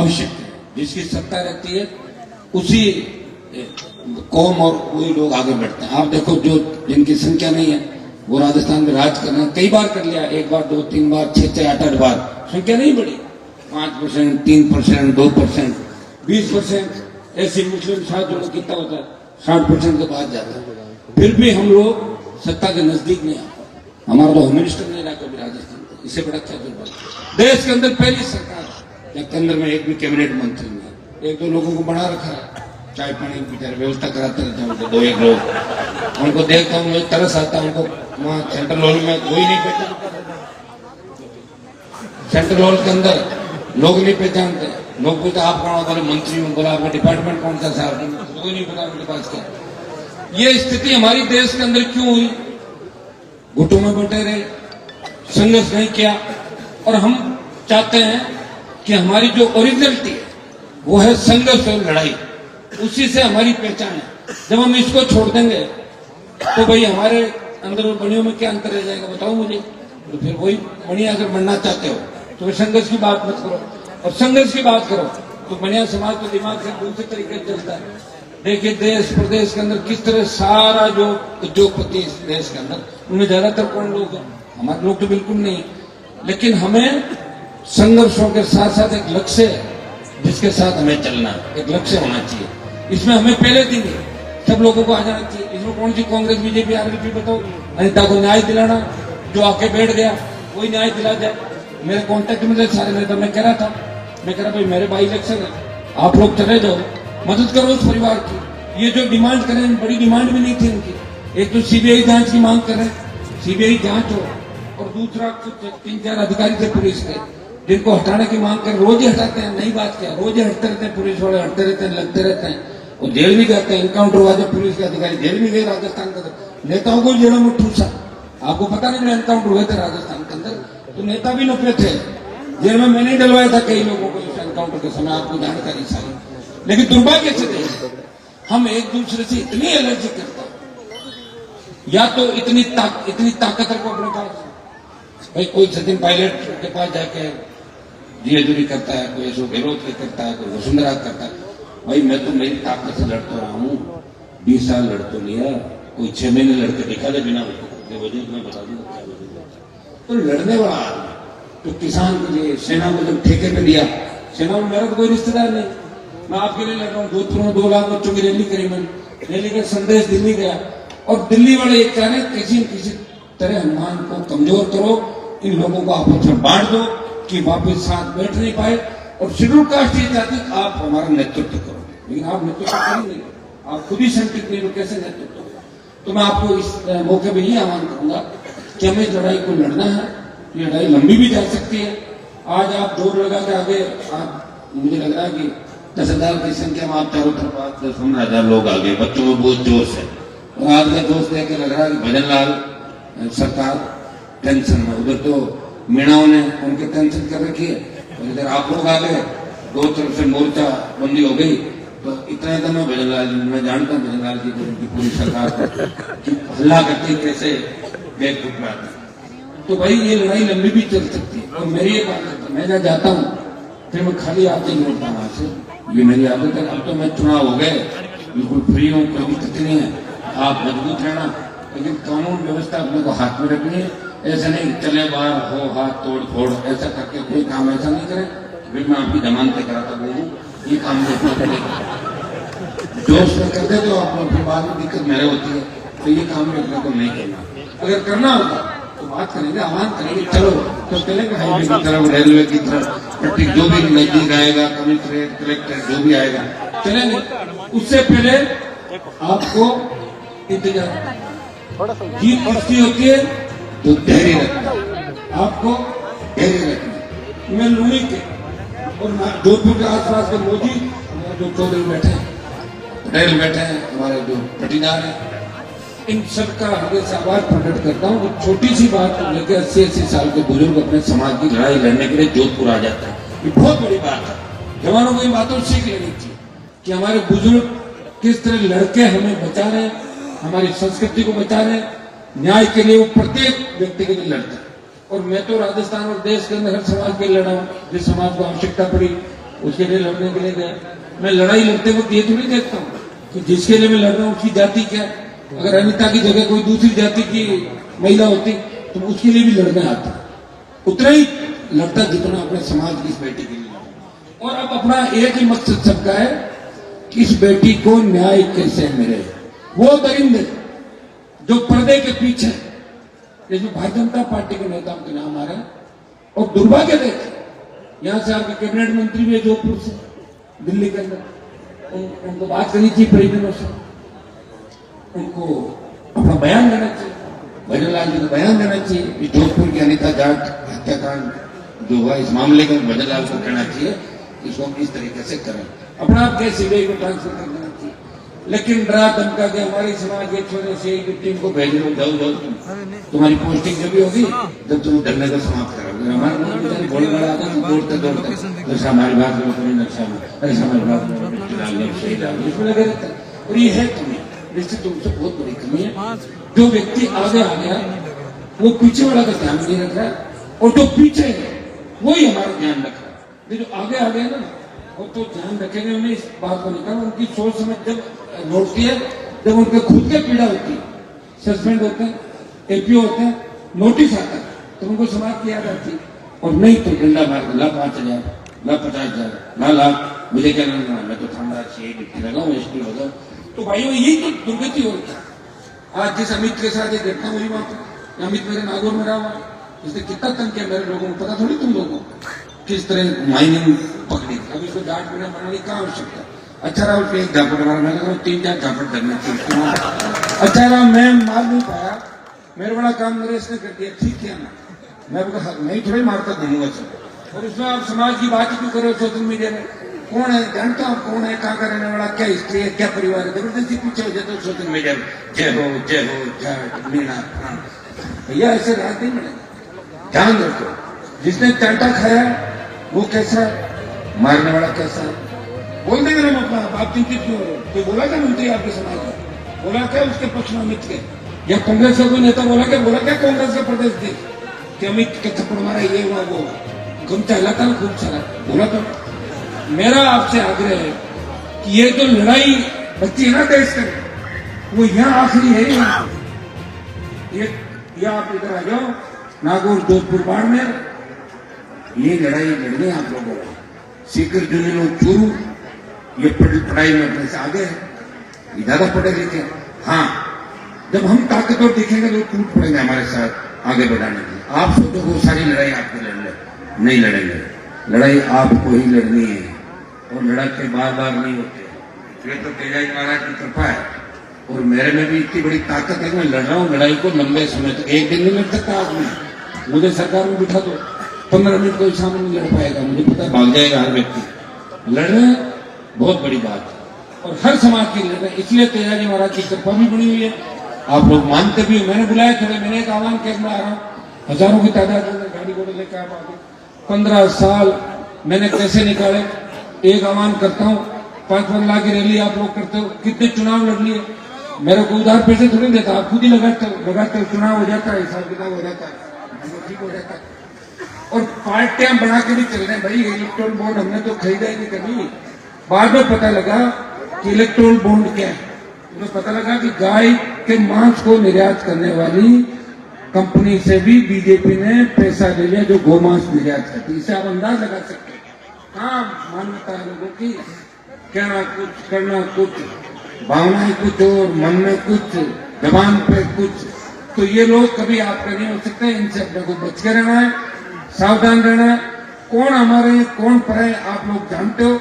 आवश्यक है। जिसकी सत्ता रहती है उसी कौम और वही लोग आगे बढ़ते हैं। आप देखो जो जिनकी संख्या नहीं है वो राजस्थान में राज कर रहे हैं, कई बार कर लिया, एक बार, दो, तीन बार, 6, 8 बार, संख्या नहीं बढ़ी। 5%, 3%, 2%, 20% ऐसे मुस्लिम साथ जो कितना होता है 60% के बाद जाता है, फिर भी हम लोग सत्ता के नजदीक नहीं आते। हमारा तो होम मिनिस्टर नहीं रहा कभी राजस्थान को, इससे बड़ा क्या दुर्भाग्य। देश के अंदर पहली सरकार के अंदर में एक भी कैबिनेट मंत्री नहीं, एक दो लोगों को बना रखा है, चाय पानी की व्यवस्था कराते रहते हैं, दो एक लोग, उनको देखता हूँ मुझे तरस आता है। उनको वहाँ सेंट्रल हॉल में कोई नहीं पहचानता, सेंट्रल हॉल के अंदर लोग नहीं पहचानते। लोग पूछते आप कौन हो, बोले मंत्री हूँ, बोला आपका डिपार्टमेंट कौन सा साहब, कोई नहीं पता उनके पास क्या। ये स्थिति हमारी देश के अंदर क्यों हुई? घुटों में बैठे रहे, संघर्ष नहीं किया, और हम चाहते हैं कि हमारी जो ओरिजिनलिटी है वो है संघर्ष और लड़ाई, उसी से हमारी पहचान है। जब हम इसको छोड़ देंगे तो भाई हमारे अंदर और बनियों में क्या अंतर रह जाएगा, बताओ मुझे। तो फिर वही बनिया अगर बनना चाहते हो तो संघर्ष की बात मत करो, और संघर्ष की बात करो तो बनिया समाज के दिमाग से दूसरे तरीके से चलता है। देखिए देश प्रदेश के अंदर किस तरह सारा जो उद्योगपति इस देश के अंदर, उनमें ज्यादातर कौन लोग हैं? हमारे लोग तो बिल्कुल नहीं। लेकिन हमें संघर्षों के साथ साथ एक लक्ष्य है जिसके साथ हमें चलना, एक लक्ष्य होना चाहिए। इसमें हमें पहले दिन सब लोगों को आ जाना चाहिए। इसमें कौन सी कांग्रेस, बीजेपी, आरएलपी, बताओ। अनिता को न्याय दिलाना, जो आके बैठ गया वही न्याय दिला जाए। मेरे कॉन्टेक्ट में सारे नेता, मैं कह रहा भाई मेरे बाई इलेक्शन है, आप लोग चले जाओ, मदद करो उस परिवार की। ये जो डिमांड कर रहे हैं, बड़ी डिमांड भी नहीं थी इनकी। एक तो सीबीआई जांच की मांग कर रहे हैं, सीबीआई जांच हो, और दूसरा कुछ 3-4 अधिकारी थे पुलिस के जिनको हटाने की मांग कर, रोज ही हटाते हैं, नई बात क्या, रोज ही हटते रहते हैं, पुलिस वाले हटते रहते हैं, लगते रहते हैं, और जेल भी जाते हैं। इनकाउंटर हुआ जब पुलिस के अधिकारी जेल भी गए राजस्थान के अंदर, नेताओं को जेलों में ठूसा। आपको पता नहीं एनकाउंटर हुए थे राजस्थान के अंदर, तो नेता भी नपे थे जेल में। मैंने डलवाया था कई लोगों को इस एनकाउंटर के समय, आपको जानकारी सारी। लेकिन दुर्भाग्य से हम एक दूसरे से इतनी एलर्जी करते हैं, या तो इतनी ताकत को अपने पास। भाई कोई सचिन पायलट के पास जाके धीरे करता है, कोई अशोक गहलोत के करता है, कोई वसुंधरा करता है। भाई मैं तो मेरी ताकत से लड़ता रहा हूँ, 20 साल लड़ तो लिया, कोई 6 महीने लड़के दिखा दे बिना वजह, मैं बता दूंगा क्या वजह। तो लड़ने वाला तो किसान के लिए सेना को जब ठेके पे दिया, सेना में मेरा तो कोई रिश्तेदार नहीं, मैं आपके लिए लड़ रहा हूँ। जोधपुर में 2 लाख बच्चों की रैली करी मैंने, रैली का संदेश दिल्ली गया, और दिल्ली वाले एक कह रहे किसी न किसी तरह हनुमान को कमजोर करो, इन लोगों को आपस में बांट दो कि वापिस साथ बैठ नहीं पाए। और शेड्यूल कास्ट ये चाहती आप हमारा नेतृत्व करो, लेकिन आप नेतृत्व कर ही नहीं, आप खुद ही संकित नहीं हो, कैसे नेतृत्व करो। तो मैं आपको इस मौके में ये आह्वान करूंगा कि हमें इस लड़ाई को लड़ना है। ये लड़ाई लंबी भी जा सकती है। आज आप जोर लगा के आगे, आप मुझे लग रहा है कि 10,000 की संख्या में आप चारों तरफ 10-15,000 लोग आ गए, बच्चों में बहुत जोश है। और आज का जोश देख के लग रहा है कि भजन लाल सरकार टेंशन में, उधर तो मीणाओं ने उनके टेंशन कर रखी है, और इधर आप लोग आ गए, 2 तरफ से मोर्चा बंदी हो गई। तो इतना ही मैं भजन लाल जी, मैं जानता हूँ भजन लाल जी को, उनकी पूरी सरकार को हल्ला करती कैसे बैग फुटलाते। तो भाई ये लड़ाई लंबी भी चल सकती है। और मेरी एक आदत है, मैं जहाँ जाता हूँ फिर मैं खाली आते ही लौटता वहां से, ये मेरी आदत है। अब तो मैं चुनाव हो गए, बिल्कुल फ्री हूँ, कोई दिक्कत नहीं है। आप मजबूत रहना, लेकिन कानून व्यवस्था अपने को हाथ में रखनी है। ऐसा नहीं चले बाहर हो हाथ तोड़ फोड़ ऐसा करके कोई काम ऐसा नहीं करे। फिर मैं आपकी जमानतें कराता बोलूँ, ये काम जोश में करते तो आप लोग फिर बाद में दिक्कत मेरे होती है। तो ये काम भी अपने को नहीं करना। अगर करना होगा तो बात करेंगे, आह्वान करेंगे, चलो तो चलेंगे हाईवे की तरफ, रेलवे की तरफ, जो भी नजदीक आएगा, कमिश्नरेट, कलेक्टर जो भी आएगा चलेंगे। उससे पहले आपको इंतजार, जीत किसकी होती है तो धैर्य रखना, आपको धैर्य रखना। मैं लुणी के और जोधपुर के आसपास के मोदी जो चौधरी बैठे हैं, पटेल बैठे हैं, हमारे जो पटीदार हैं, इन सबका हृदय से आवाज प्रकट करता हूँ। छोटी सी बात को लेकर 80-80 साल के बुजुर्ग अपने समाज की लड़ाई लड़ने के लिए जोधपुर आ जाता है, ये बहुत बड़ी बात है। जवानों को इन बातों सीख लेनी चाहिए कि हमारे बुजुर्ग किस तरह लड़के हमें बचा रहे हैं, हमारी संस्कृति को बचा रहे हैं, न्याय के लिए वो प्रत्येक व्यक्ति के लिए लड़ते हैं। और मैं तो राजस्थान और देश के अंदर हर समाज के लिए लड़ा हूँ, जिस समाज को आवश्यकता पड़ी उसके लिए लड़ने के लिए गया। मैं लड़ाई लड़ते वक्त ये थोड़ी देखता हूँ कि जिसके लिए मैं लड़ रहा हूँ उसकी जाति क्या है। अगर अनिता की जगह कोई दूसरी जाति की महिला होती तो उसके लिए भी लड़ने आता, उतना ही लड़ता जितना अपने समाज की इस बेटी के लिए। और अब अपना एक ही मकसद सबका है कि इस बेटी को न्याय कैसे मिले। वो दरिंदे जो पर्दे के पीछे, जिसमें भारतीय जनता पार्टी के नेताओं के नाम आ रहे हैं, और दुर्भाग्य देखे यहां से आपके कैबिनेट मंत्री भी है जोधपुर से, दिल्ली के अंदर, उनको बात करनी चाहिए परिजनों से, उनको अपना बयान देना चाहिए, भजनलाल जी को बयान देना चाहिए। इस जोधपुर की अनिता जाट हत्याकांड जो हुआ इस मामले को भजनलाल को कहना चाहिए इसको हम इस तरीके से करें, अपना आप क्या सीबीआई को ट्रांसफर कर देना चाहिए। लेकिन डरा धमका के हमारी समाज एक छोटे से एक टीम को भेज लो, जाओ जाओ तुम्हारी पोस्टिंग जब भी होगी जब तुम धरने को समाप्त करोगे। हमारे बोले बड़ा आता है दौड़ते दौड़ते ऐसा हमारी बात में कोई नक्शा में ऐसा हमारी बात में सही डाल इसमें लगे रहते हैं। और ये है कमी, निश्चित रूप से बहुत बड़ी कमी है। जो व्यक्ति आगे आ गया वो पीछे वाला का ध्यान नहीं रख रहा है, और जो पीछे है वही हमारा ध्यान रख रहा है। जो आगे आ गए ना वो तो ध्यान रखेंगे, उन्हें इस बात को निकाल, उनकी सोच समझ जब लौटती है, जब उनके खुद के पीड़ा होती है, सस्पेंड होते हैं, एपीओ होते हैं, नोटिस आता है, तो उनको समाप्त किया जाती है। और नहीं तो डंडा मार ला 5,000 ला 50,000 ला लाख, मुझे क्या करना, मैं तो थाना से डिप्टी लगा हूँ, एसपी हो जाऊँ। तो भाइयों यही तो दुर्गति होती है। आज जिस अमित के साथ एक घटना हुई वहां पर, अमित मेरे नागौर में रहा हुआ, इसने कितना तंग किया मेरे लोगों को, पता थोड़ी तुम लोगों को किस तरह माइनिंग पकड़ी। अब इसको जाट बिना बनाने की क्या आवश्यकता। अच्छा रहा उसको एक झापट मारा, मैंने 3-4 झापट धरने चाहिए। अच्छा रहा मैं मार नहीं पाया, मेरे बड़ा काम मेरे इसने कर दिया, ठीक किया ना, मैं थोड़ी मारता घूमूंगा सब। और उसमें आप समाज की बात क्यों करो सोशल मीडिया में, कौन है जानता हूँ, कौन है, कहाँ का रहने वाला, क्या हिस्ट्री है, क्या परिवार है, जबरदस्ती पीछे हो जाते सोशल मीडिया में, जय हो जय मीना। भैया ऐसे रात नहीं मिलेगा, ध्यान रखो। जिसने चांटा खाया वो कैसा है, मारने वाला कैसा है, बोल देंगे ना अपना। आप चिंतित क्यों हो रहे हो? कोई बोला क्या मंत्री आपके समाज में, बोला क्या उसके पक्ष में अमित के, या कांग्रेस का कोई नेता बोला क्या कांग्रेस का प्रदेश थे कि अमित के थप्पड़ मारा, ये हुआ वो, कम चलाता ना खूब सारा बोला। तो मेरा आपसे आग्रह है कि ये जो लड़ाई बच्ची है ना देश का, वो यहाँ आखिरी है। ये आप इधर आ जाओ, नागौर जोधपुर बाड़मेर, ये लड़ाई लड़ने आप लोगों को। सीकर जुनीनो चूरू ये पढ़ाई में अपने से आगे है, ये ज्यादा पढ़े लिखे। हाँ, जब हम ताकतवर दिखेंगे तो टूट पड़ेंगे हमारे साथ आगे बढ़ाने की। आप सोचो वो सारी लड़ाई आपको लड़ने नहीं लड़ेंगे, लड़ाई आपको ही लड़नी है, और लड़ाई बार बार नहीं होते। ये तो तेजाजी महाराज की कृपा है, और मेरे में भी इतनी बड़ी ताकत है कि मैं लड़ रहा हूँ लड़ाई को लंबे समय तक। एक दिन नहीं लड़ सकता आदमी, मुझे सरकार में बिठा दो 15 मिनट कोई सामने नहीं लड़ पाएगा, मुझे पता है भाग जाएगा हर व्यक्ति। लड़ना बहुत बड़ी बात है, और हर समाज की लड़ना, इसलिए तेजाजी महाराज की कृपा भी बनी हुई है। आप लोग मानते भी हो, मैंने बुलाया थोड़े, मैंने एक आह्वान किया, मैं आ रहा हूँ, हजारों की तादाद में गाड़ी घोड़े लेकर आप आगे। 15 साल मैंने कैसे निकाले, एक आह्वान करता हूँ, 5-5 लाख की रैली आप लोग करते हो, कितने चुनाव लड़ लिए, मेरे को उधार पैसे थोड़ी देता, आप खुद ही लगातार चुनाव हो जाता है, हिसाब किताब हो जाता है, ठीक हो जाता है। और पार्टियां बना के भी चल रहे हैं भाई, इलेक्ट्रोल बॉन्ड हमने तो खरीदा ही नहीं कभी। बाद में पता लगा कि इलेक्ट्रोल बॉन्ड क्या है, उन्हें पता लगा कि गाय के मांस को निर्यात करने वाली कंपनी से भी बीजेपी ने पैसा ले लिया, जो गोमांस निर्यात करती। इससे आप अंदाज लगा सकते हैं कहाँ मान्यता है लोगों की, कहना कुछ करना कुछ, भावनाएं कुछ और मन में कुछ, जबान पे कुछ। तो ये लोग कभी आपके नहीं हो सकते, इनसे अपने को बच के रहना है, सावधान रहना है। कौन हमारे कौन पर है आप लोग जानते हो,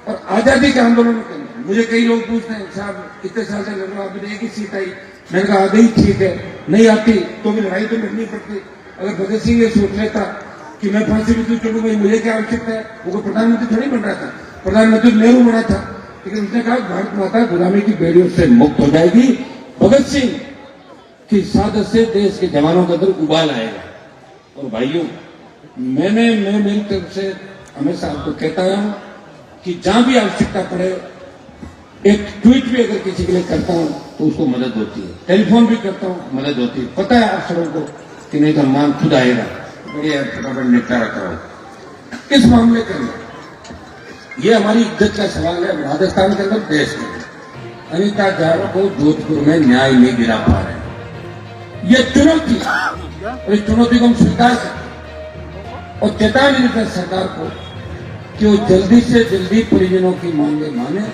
और आजादी के आंदोलन में करना। मुझे कई लोग पूछते हैं साहब कितने साल से लड़ रहा हूं, अभी एक ही सीट आई, मैंने कहा आ गई ठीक है, नहीं आती तो भी लड़ाई तो लड़नी पड़ती। अगर भगत सिंह ये सोच लेता कि मैं फांसी भी चढ़ूंगा, मुझे क्या आवश्यकता है, वो प्रधानमंत्री थोड़ी बन रहा था, प्रधानमंत्री नेहरू बना था, लेकिन उसने कहा भारत माता गुलामी की बेड़ियों से मुक्त हो जाएगी, भगत सिंह की सादत से देश के जवानों के अंदर उबाल आएगा। और भाइयों, मैं मेरी तरफ से हमेशा आपको कहता हूं कि जहां भी आवश्यकता पड़े, एक ट्वीट भी अगर किसी के लिए करता हूं तो उसको मदद होती है, टेलीफोन भी करता हूं मदद होती है। पता है आप सबों को कि नहीं तो मान खुद आएगा, ये फटाफट निपटारा करो। इस मामले के अंदर ये हमारी इज्जत का सवाल है राजस्थान के अंदर, देश के अंदर। अनिता जाटव को जोधपुर में न्याय नहीं दिला पा रहे, ये चुनौती है और इस चुनौती को हम स्वीकार करें और चेतावनी देते हैं सरकार को कि वो जल्दी से जल्दी परिजनों की मांगे माने,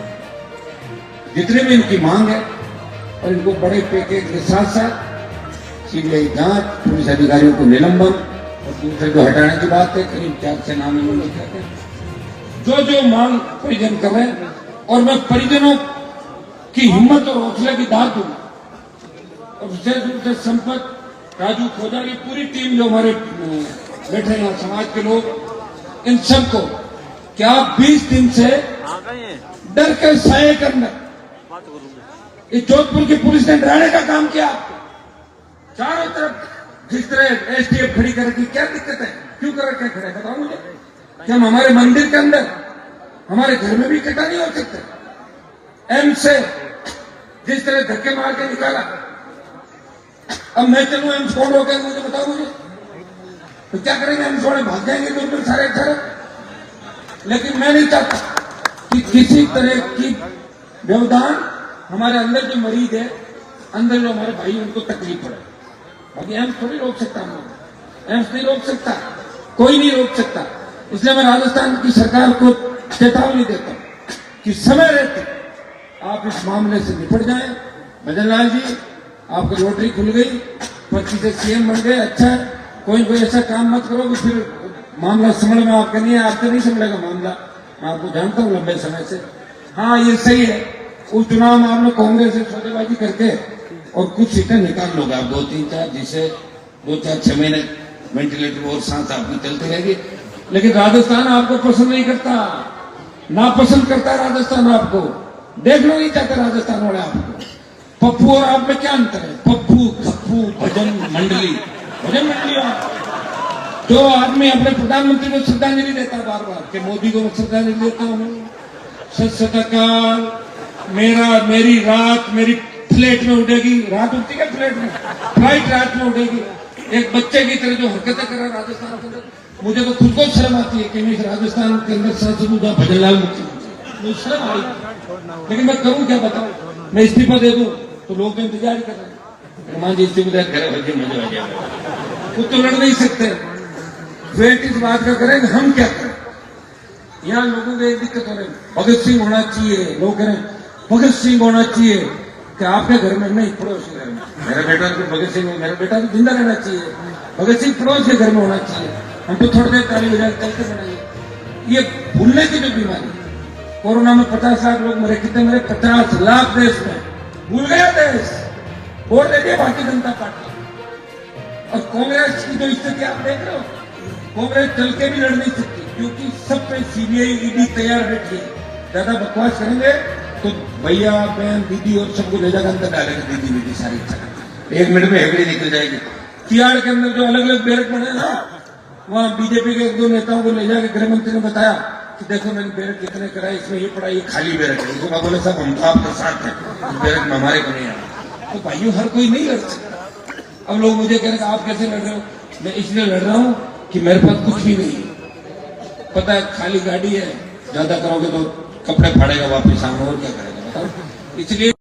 जितने भी इनकी मांग है, और इनको बड़े पैकेज के साथ साथ सीबीआई जांच, पुलिस अधिकारियों को निलंबन और दूसरे को हटाने की बात है। करीब 4 से 9 महीने लिखे थे, जो मांग परिजन कर रहे हैं, और मैं परिजनों की हिम्मत और हौसले की दाद दूंगा। और विशेष रूप से संपत, राजू खोजा, की पूरी टीम जो हमारे बैठे हैं समाज के लोग, इन सबको क्या 20 दिन से डर के साये के अंदर इस जोधपुर की पुलिस ने डराने का काम किया। चारों तरफ जिस तरह एसटीएफ खड़ी करके, क्या दिक्कत है, क्यों कर रखे खड़े, बताओ मुझे। क्या हम हमारे मंदिर के अंदर, हमारे घर में भी इकट्ठा नहीं हो सकते? एम से जिस तरह धक्के मार के निकाला, अब मैं चलूं एम्स कौन रोकेगा, मुझे बताओ मुझे। तो क्या करेंगे, एम्स वाले भाग जाएंगे बिल्कुल सारे घर। लेकिन मैं नहीं चाहता कि किसी तरह की व्यवधान हमारे अंदर जो मरीज है, अंदर जो हमारे भाई, उनको तकलीफ पड़े। बाकी एम्स थोड़ी रोक सकता, हम लोग एम्स नहीं रोक सकता, कोई नहीं रोक सकता। इसलिए मैं राजस्थान की सरकार को चेतावनी देता हूं कि समय रहते आप इस मामले से निपट जाएं। भजन लाल जी, आपकी लॉटरी खुल गई, 25 से सीएम बन गए, अच्छा है। कोई ऐसा काम मत करो कि फिर मामला समझ में आपके नहीं है, आपसे नहीं समझेगा मामला। मैं आपको जानता हूं लंबे समय से। हाँ, ये सही है, उस चुनाव में आपने कांग्रेस से सौदेबाजी करके और कुछ सीटें निकाल लोगे आप, 2, 3, 4, जिसे 2, 4, 6 महीने वेंटिलेटर और सांस आपकी चलती रहेगी। लेकिन राजस्थान आपको पसंद नहीं करता, नापसंद करता है राजस्थान आपको, देखना नहीं चाहते राजस्थान वाले आपको। पप्पू और आप में क्या अंतर है? पप्पू, खप्पू, भजन मंडली जो आदमी अपने प्रधानमंत्री को श्रद्धांजलि देता है बार बार, कि मोदी को मैं श्रद्धांजलि देता हूं, सत सतकाल, मेरी रात मेरी फ्लैट में उड़ेगी, रात उठती है फ्लैट में, फ्लाइट रात में उड़ेगी। एक बच्चे की तरह जो हरकतें कर रहा है राजस्थान के अंदर, मुझे तो खुद को शर्म आती है कि मैं इस राजस्थान के अंदर सांसद हूं, भजन लाल मुख्यमंत्री, मुझे शर्म आ रही। लेकिन मैं करूं क्या, बताऊं? मैं इस्तीफा दे दूं तो लोग तो इंतजार ही कर रहे हैं, मान जी इस्तीफा दे, घर भर के मजा आ जाएगा। खुद तो लड़ नहीं सकते, वेट इस बात का करें हम क्या करें। यहाँ लोगों को एक दिक्कत हो रही है, भगत सिंह होना चाहिए, लोग कह रहे हैं भगत सिंह होना चाहिए। क्या आपके घर में नहीं, पड़ोस के घर में? मेरा बेटा तो भगत सिंह, मेरा बेटा तो जिंदा रहना चाहिए, भगत सिंह पड़ोस के घर में होना चाहिए। हम तो थोड़ी देर ताली बजा चलते बनाइए। ये भूलने की जो बीमारी, कोरोना में 50 लाख लोग मरे, कितने मरे? 50 लाख देश में, भूल गया देश, वोट दे दिया भारतीय जनता पार्टी। और कांग्रेस की जो स्थिति आप देख रहे हो, कांग्रेस चल के भी लड़ नहीं सकती, क्योंकि सब पे सीबीआई ईडी तैयार बैठी है। ज्यादा बकवास करेंगे तो भैया बहन दीदी और सबको ले जाकर अंदर डालेंगे, दीदी सारी 1 मिनट में हेगड़ी निकल जाएगी। तिहाड़ के अंदर जो अलग अलग बैरक बने ना, वहां बीजेपी के 1-2 नेताओं को ले जाकर गृह मंत्री ने बताया कि देखो मैंने बैरक कितने कराए, इसमें ये पड़ा, ये खाली बैरक है। इसको बोले साहब हम तो आपके साथ हैं, इस बैरक में हमारे को नहीं आना। तो भाइयों, हर कोई नहीं लड़ सकता। अब लोग मुझे कह रहे हैं आप कैसे लड़ रहे हो? मैं इसलिए लड़ रहा हूं कि मेरे पास कुछ भी नहीं है, पता है खाली गाड़ी है, ज्यादा करोगे तो कपड़े फाड़ेगा वापिस आऊंगा, और क्या करेगा बताओ। इसलिए